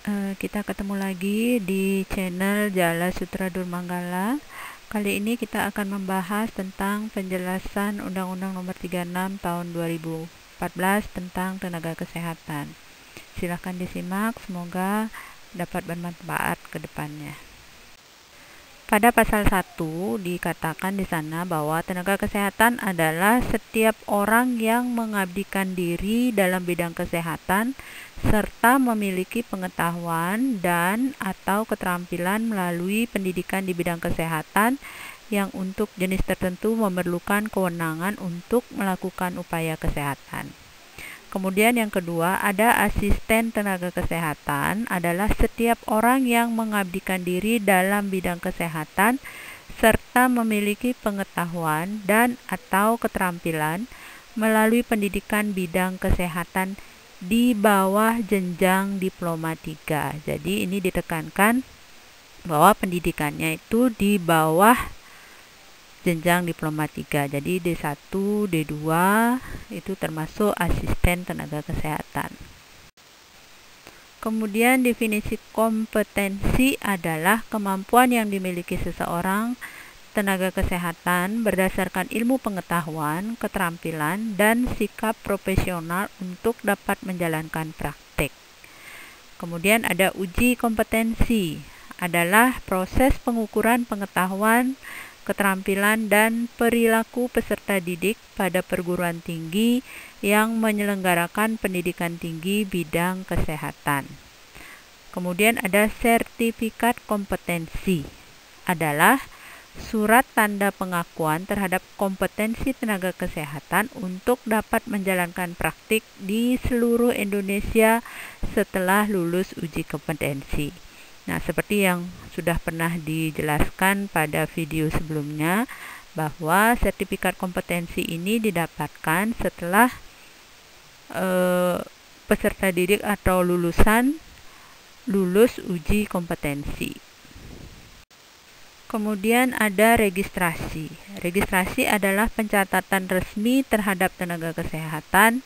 Kita ketemu lagi di channel Jala Sutra Durmanggala. Kali ini kita akan membahas tentang penjelasan Undang-Undang Nomor 36 Tahun 2014 tentang tenaga kesehatan. Silahkan disimak, semoga dapat bermanfaat ke depannya. Pada pasal 1 dikatakan di sana bahwa tenaga kesehatan adalah setiap orang yang mengabdikan diri dalam bidang kesehatan serta memiliki pengetahuan dan atau keterampilan melalui pendidikan di bidang kesehatan yang untuk jenis tertentu memerlukan kewenangan untuk melakukan upaya kesehatan. Kemudian yang kedua, ada asisten tenaga kesehatan adalah setiap orang yang mengabdikan diri dalam bidang kesehatan serta memiliki pengetahuan dan atau keterampilan melalui pendidikan bidang kesehatan di bawah jenjang diploma 3. Jadi ini ditekankan bahwa pendidikannya itu di bawah jenjang diploma 3. Jadi D1, D2 itu termasuk asisten tenaga kesehatan. Kemudian definisi kompetensi adalah kemampuan yang dimiliki seseorang tenaga kesehatan berdasarkan ilmu pengetahuan, keterampilan, dan sikap profesional untuk dapat menjalankan praktek. Kemudian ada uji kompetensi, adalah proses pengukuran pengetahuan, keterampilan, dan perilaku peserta didik pada perguruan tinggi yang menyelenggarakan pendidikan tinggi bidang kesehatan. Kemudian ada sertifikat kompetensi, adalah surat tanda pengakuan terhadap kompetensi tenaga kesehatan untuk dapat menjalankan praktik di seluruh Indonesia setelah lulus uji kompetensi. Nah, seperti yang sudah pernah dijelaskan pada video sebelumnya, bahwa sertifikat kompetensi ini didapatkan setelah peserta didik atau lulusan lulus uji kompetensi. Kemudian ada registrasi. Registrasi adalah pencatatan resmi terhadap tenaga kesehatan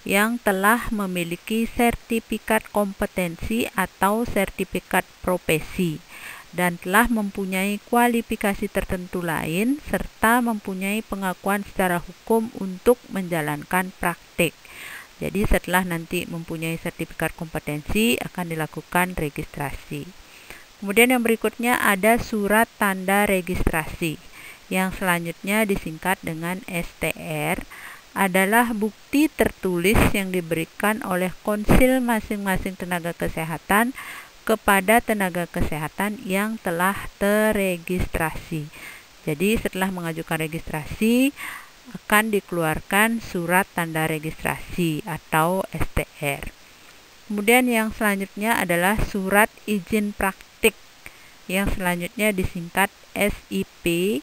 yang telah memiliki sertifikat kompetensi atau sertifikat profesi dan telah mempunyai kualifikasi tertentu lain serta mempunyai pengakuan secara hukum untuk menjalankan praktik. Jadi setelah nanti mempunyai sertifikat kompetensi akan dilakukan registrasi. Kemudian yang berikutnya ada surat tanda registrasi yang selanjutnya disingkat dengan STR, adalah bukti tertulis yang diberikan oleh konsil masing-masing tenaga kesehatan kepada tenaga kesehatan yang telah terregistrasi. Jadi setelah mengajukan registrasi akan dikeluarkan surat tanda registrasi atau STR. Kemudian yang selanjutnya adalah surat izin praktik yang selanjutnya disingkat SIP,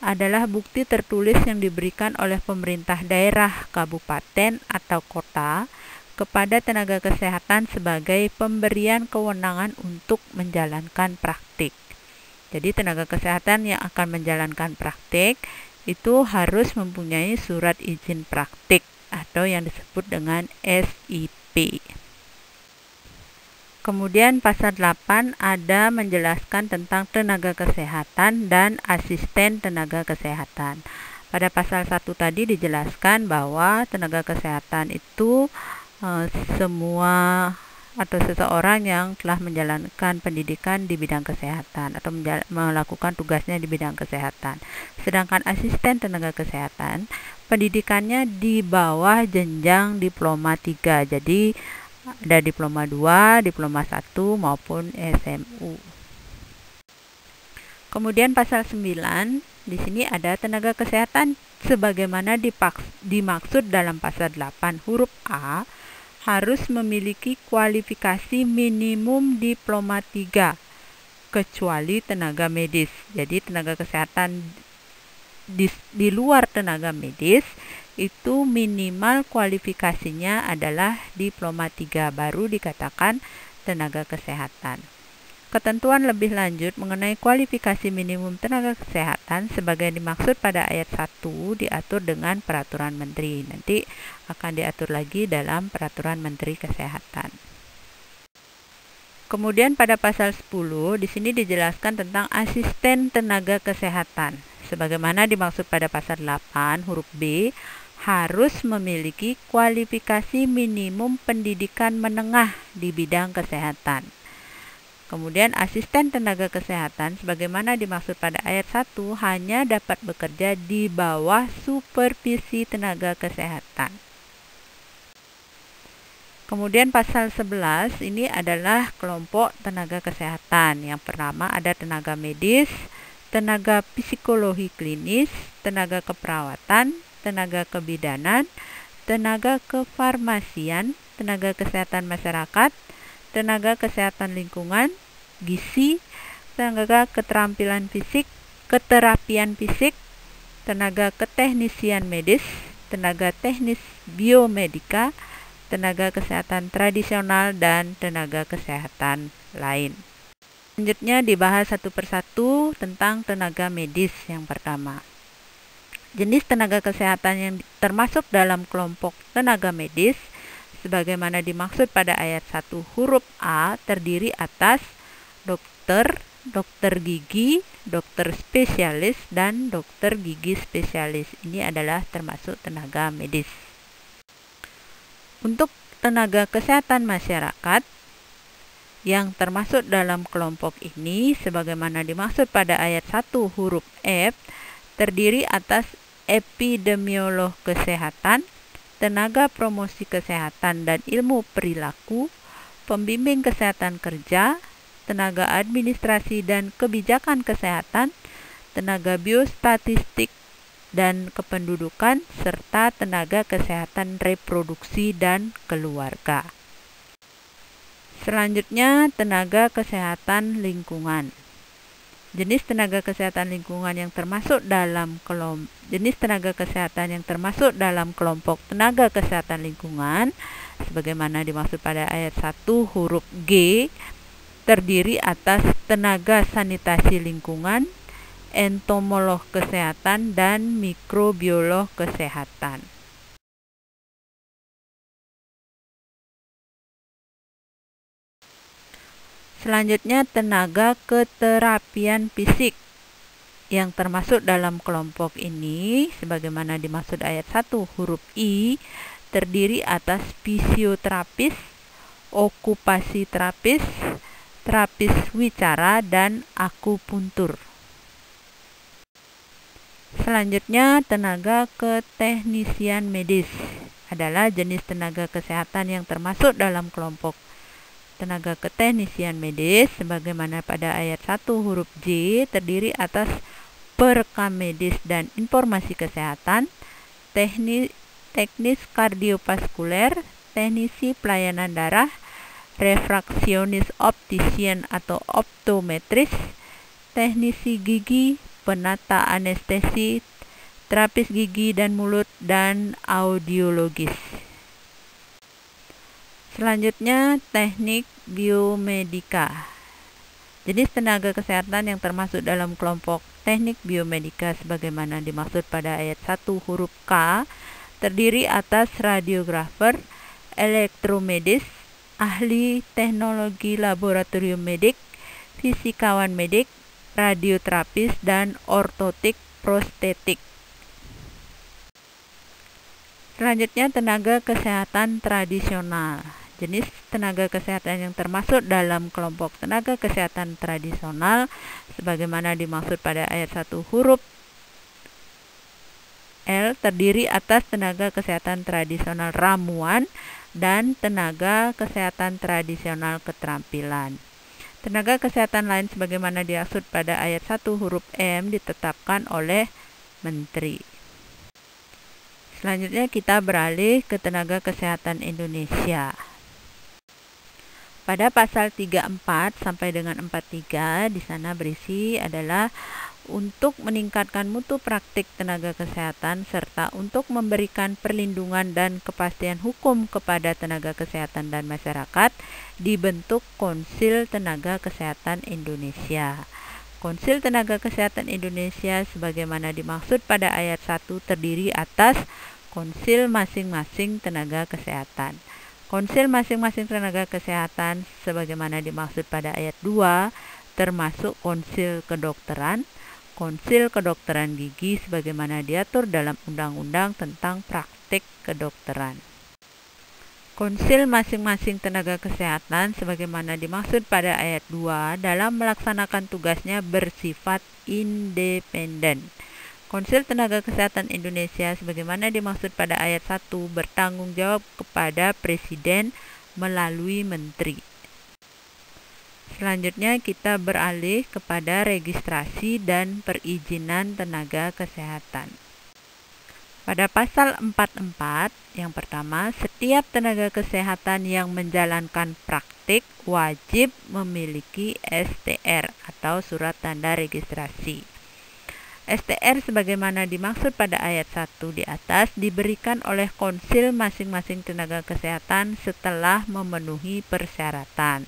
adalah bukti tertulis yang diberikan oleh pemerintah daerah, kabupaten, atau kota kepada tenaga kesehatan sebagai pemberian kewenangan untuk menjalankan praktik. Jadi tenaga kesehatan yang akan menjalankan praktik itu harus mempunyai surat izin praktik atau yang disebut dengan SIP. Kemudian pasal 8 ada menjelaskan tentang tenaga kesehatan dan asisten tenaga kesehatan. Pada pasal 1 tadi dijelaskan bahwa tenaga kesehatan itu semua atau seseorang yang telah menjalankan pendidikan di bidang kesehatan atau melakukan tugasnya di bidang kesehatan. Sedangkan asisten tenaga kesehatan pendidikannya di bawah jenjang diploma 3. Jadi ada diploma 2, diploma 1 maupun SMU. Kemudian pasal 9, di sini ada tenaga kesehatan sebagaimana dimaksud dalam pasal 8 huruf A harus memiliki kualifikasi minimum diploma 3 kecuali tenaga medis. Jadi tenaga kesehatan di luar tenaga medis itu minimal kualifikasinya adalah diploma 3 baru dikatakan tenaga kesehatan. Ketentuan lebih lanjut mengenai kualifikasi minimum tenaga kesehatan sebagai dimaksud pada ayat 1 diatur dengan peraturan menteri. Nanti akan diatur lagi dalam peraturan menteri kesehatan. Kemudian pada pasal 10 di sini dijelaskan tentang asisten tenaga kesehatan. Sebagaimana dimaksud pada pasal 8 huruf B, harus memiliki kualifikasi minimum pendidikan menengah di bidang kesehatan. Kemudian asisten tenaga kesehatan sebagaimana dimaksud pada ayat 1 hanya dapat bekerja di bawah supervisi tenaga kesehatan. Kemudian pasal 11 ini adalah kelompok tenaga kesehatan. Yang pertama ada tenaga medis, tenaga psikologi klinis, tenaga keperawatan, tenaga kebidanan, tenaga kefarmasian, tenaga kesehatan masyarakat, tenaga kesehatan lingkungan, gizi, tenaga keterampilan fisik, keterapian fisik, tenaga keteknisian medis, tenaga teknis biomedika, tenaga kesehatan tradisional, dan tenaga kesehatan lain. Selanjutnya dibahas satu persatu tentang tenaga medis. Yang pertama, jenis tenaga kesehatan yang termasuk dalam kelompok tenaga medis sebagaimana dimaksud pada ayat 1 huruf A terdiri atas dokter, dokter gigi, dokter spesialis, dan dokter gigi spesialis. Ini adalah termasuk tenaga medis. Untuk tenaga kesehatan masyarakat yang termasuk dalam kelompok ini sebagaimana dimaksud pada ayat 1 huruf F terdiri atas epidemiolog kesehatan, tenaga promosi kesehatan dan ilmu perilaku, pembimbing kesehatan kerja, tenaga administrasi dan kebijakan kesehatan, tenaga biostatistik dan kependudukan, serta tenaga kesehatan reproduksi dan keluarga. Selanjutnya, tenaga kesehatan lingkungan. Jenis tenaga kesehatan lingkungan yang termasuk dalam kelompok tenaga kesehatan lingkungan sebagaimana dimaksud pada ayat 1 huruf G terdiri atas tenaga sanitasi lingkungan, entomolog kesehatan, dan mikrobiolog kesehatan. Selanjutnya, tenaga keterapian fisik yang termasuk dalam kelompok ini sebagaimana dimaksud ayat 1 huruf I terdiri atas fisioterapis, okupasi terapis, terapis wicara, dan akupuntur. Selanjutnya, tenaga keteknisian medis adalah jenis tenaga kesehatan yang termasuk dalam kelompok tenaga keteknisian medis sebagaimana pada ayat 1 huruf J terdiri atas perekam medis dan informasi kesehatan, teknis kardiovaskuler, teknisi pelayanan darah, refraksionis optisian atau optometris, teknisi gigi, penata anestesi, terapis gigi dan mulut, dan audiologis. Selanjutnya, teknik biomedika. Jenis tenaga kesehatan yang termasuk dalam kelompok teknik biomedika sebagaimana dimaksud pada ayat 1 huruf K terdiri atas radiografer, elektromedis, ahli teknologi laboratorium medik, fisikawan medik, radioterapis, dan ortotik prostetik. Selanjutnya, tenaga kesehatan tradisional. Jenis tenaga kesehatan yang termasuk dalam kelompok tenaga kesehatan tradisional sebagaimana dimaksud pada ayat 1 huruf L terdiri atas tenaga kesehatan tradisional ramuan dan tenaga kesehatan tradisional keterampilan. Tenaga kesehatan lain sebagaimana dimaksud pada ayat 1 huruf M ditetapkan oleh Menteri. Selanjutnya kita beralih ke tenaga kesehatan Indonesia. Pada pasal 34 sampai dengan 43 di sana berisi adalah untuk meningkatkan mutu praktik tenaga kesehatan serta untuk memberikan perlindungan dan kepastian hukum kepada tenaga kesehatan dan masyarakat dibentuk Konsil Tenaga Kesehatan Indonesia. Konsil Tenaga Kesehatan Indonesia sebagaimana dimaksud pada ayat 1 terdiri atas konsil masing-masing tenaga kesehatan. Konsil masing-masing tenaga kesehatan sebagaimana dimaksud pada ayat 2 termasuk konsil kedokteran, konsil kedokteran gigi sebagaimana diatur dalam Undang-Undang tentang Praktik Kedokteran. Konsil masing-masing tenaga kesehatan sebagaimana dimaksud pada ayat 2 dalam melaksanakan tugasnya bersifat independen. Konsil Tenaga Kesehatan Indonesia sebagaimana dimaksud pada ayat 1 bertanggung jawab kepada Presiden melalui Menteri. Selanjutnya kita beralih kepada registrasi dan perizinan tenaga kesehatan. Pada pasal 44, yang pertama, setiap tenaga kesehatan yang menjalankan praktik wajib memiliki STR atau surat tanda registrasi. STR sebagaimana dimaksud pada ayat 1 di atas diberikan oleh konsil masing-masing tenaga kesehatan setelah memenuhi persyaratan.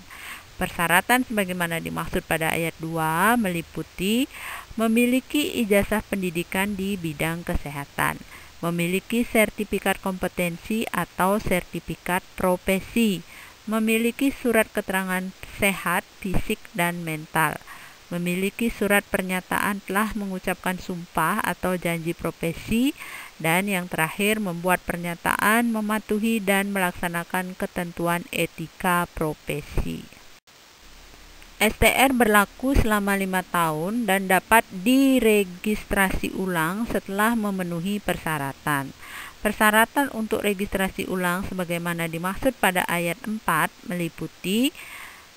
Persyaratan sebagaimana dimaksud pada ayat 2 meliputi memiliki ijazah pendidikan di bidang kesehatan, memiliki sertifikat kompetensi atau sertifikat profesi, memiliki surat keterangan sehat fisik dan mental, memiliki surat pernyataan telah mengucapkan sumpah atau janji profesi, dan yang terakhir membuat pernyataan mematuhi dan melaksanakan ketentuan etika profesi. STR berlaku selama 5 tahun dan dapat diregistrasi ulang setelah memenuhi persyaratan. Persyaratan untuk registrasi ulang sebagaimana dimaksud pada ayat 4 meliputi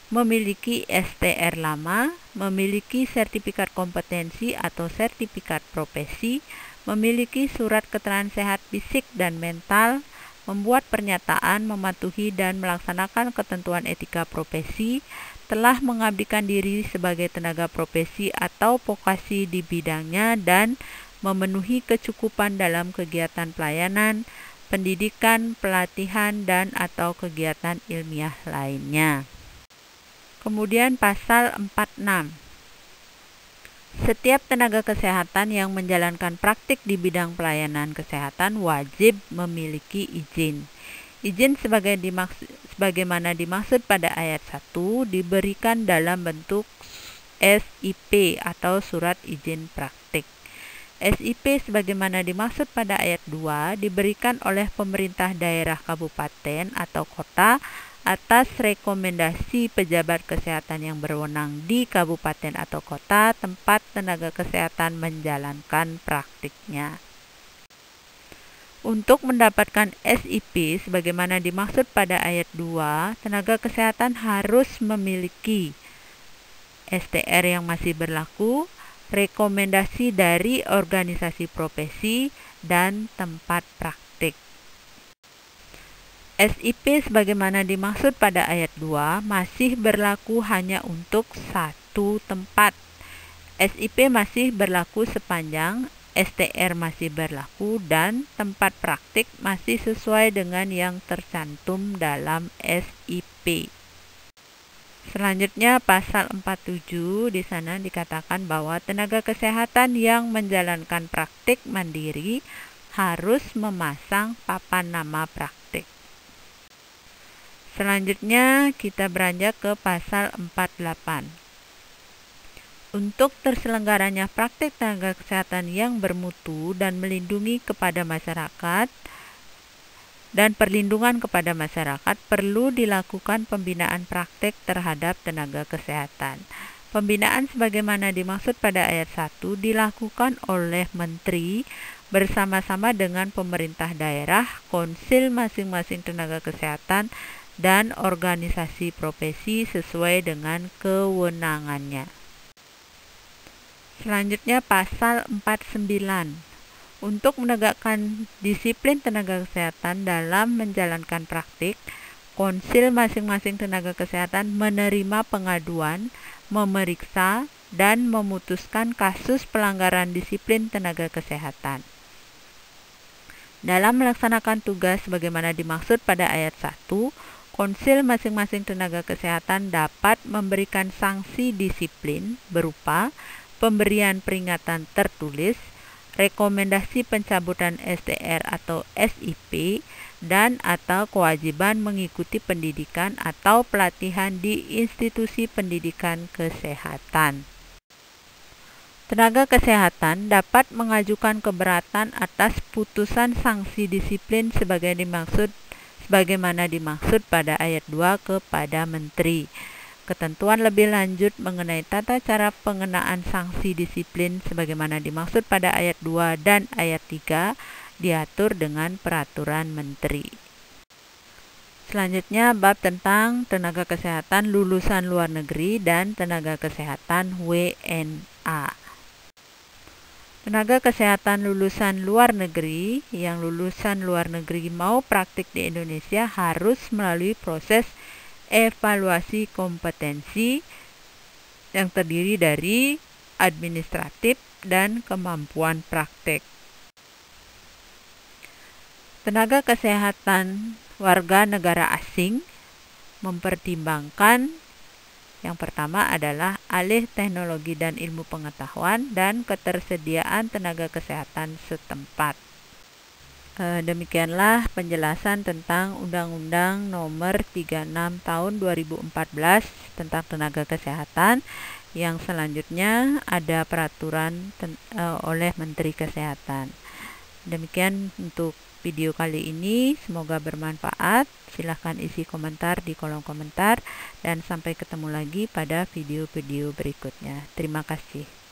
memiliki STR lama, memiliki sertifikat kompetensi atau sertifikat profesi, memiliki surat keterangan sehat fisik dan mental, membuat pernyataan mematuhi dan melaksanakan ketentuan etika profesi, telah mengabdikan diri sebagai tenaga profesi atau vokasi di bidangnya dan memenuhi kecukupan dalam kegiatan pelayanan, pendidikan, pelatihan, dan atau kegiatan ilmiah lainnya. Kemudian pasal 46. Setiap tenaga kesehatan yang menjalankan praktik di bidang pelayanan kesehatan wajib memiliki izin. Izin sebagaimana dimaksud pada ayat 1 diberikan dalam bentuk SIP atau surat izin praktik. SIP sebagaimana dimaksud pada ayat 2 diberikan oleh pemerintah daerah kabupaten atau kota atas rekomendasi pejabat kesehatan yang berwenang di kabupaten atau kota tempat tenaga kesehatan menjalankan praktiknya. Untuk mendapatkan SIP sebagaimana dimaksud pada ayat 2, tenaga kesehatan harus memiliki STR yang masih berlaku, rekomendasi dari organisasi profesi, dan tempat praktik. SIP sebagaimana dimaksud pada ayat 2 masih berlaku hanya untuk satu tempat. SIP masih berlaku sepanjang STR masih berlaku dan tempat praktik masih sesuai dengan yang tercantum dalam SIP. Selanjutnya pasal 47 di sana dikatakan bahwa tenaga kesehatan yang menjalankan praktik mandiri harus memasang papan nama praktik. Selanjutnya kita beranjak ke pasal 48. Untuk terselenggaranya praktik tenaga kesehatan yang bermutu dan melindungi kepada masyarakat dan perlindungan kepada masyarakat perlu dilakukan pembinaan praktik terhadap tenaga kesehatan. Pembinaan sebagaimana dimaksud pada ayat 1 dilakukan oleh menteri bersama-sama dengan pemerintah daerah, konsil masing-masing tenaga kesehatan, dan organisasi profesi sesuai dengan kewenangannya. Selanjutnya pasal 49. Untuk menegakkan disiplin tenaga kesehatan dalam menjalankan praktik, konsil masing-masing tenaga kesehatan menerima pengaduan, memeriksa, dan memutuskan kasus pelanggaran disiplin tenaga kesehatan. Dalam melaksanakan tugas sebagaimana dimaksud pada ayat 1, konsil masing-masing tenaga kesehatan dapat memberikan sanksi disiplin berupa pemberian peringatan tertulis, rekomendasi pencabutan STR atau SIP, dan atau kewajiban mengikuti pendidikan atau pelatihan di institusi pendidikan kesehatan. Tenaga kesehatan dapat mengajukan keberatan atas putusan sanksi disiplin sebagaimana dimaksud pada ayat 2 kepada Menteri. Ketentuan lebih lanjut mengenai tata cara pengenaan sanksi disiplin sebagaimana dimaksud pada ayat 2 dan ayat 3 diatur dengan peraturan Menteri. Selanjutnya bab tentang tenaga kesehatan lulusan luar negeri dan tenaga kesehatan WNA. Tenaga kesehatan lulusan luar negeri yang lulusan luar negeri mau praktik di Indonesia harus melalui proses evaluasi kompetensi yang terdiri dari administratif dan kemampuan praktek. Tenaga kesehatan warga negara asing mempertimbangkan yang pertama adalah alih teknologi dan ilmu pengetahuan dan ketersediaan tenaga kesehatan setempat. Demikianlah penjelasan tentang Undang-Undang Nomor 36 Tahun 2014 tentang tenaga kesehatan. Yang selanjutnya ada peraturan oleh Menteri Kesehatan. Demikian untuk video kali ini, semoga bermanfaat. Silahkan isi komentar di kolom komentar dan sampai ketemu lagi pada video-video berikutnya. Terima kasih.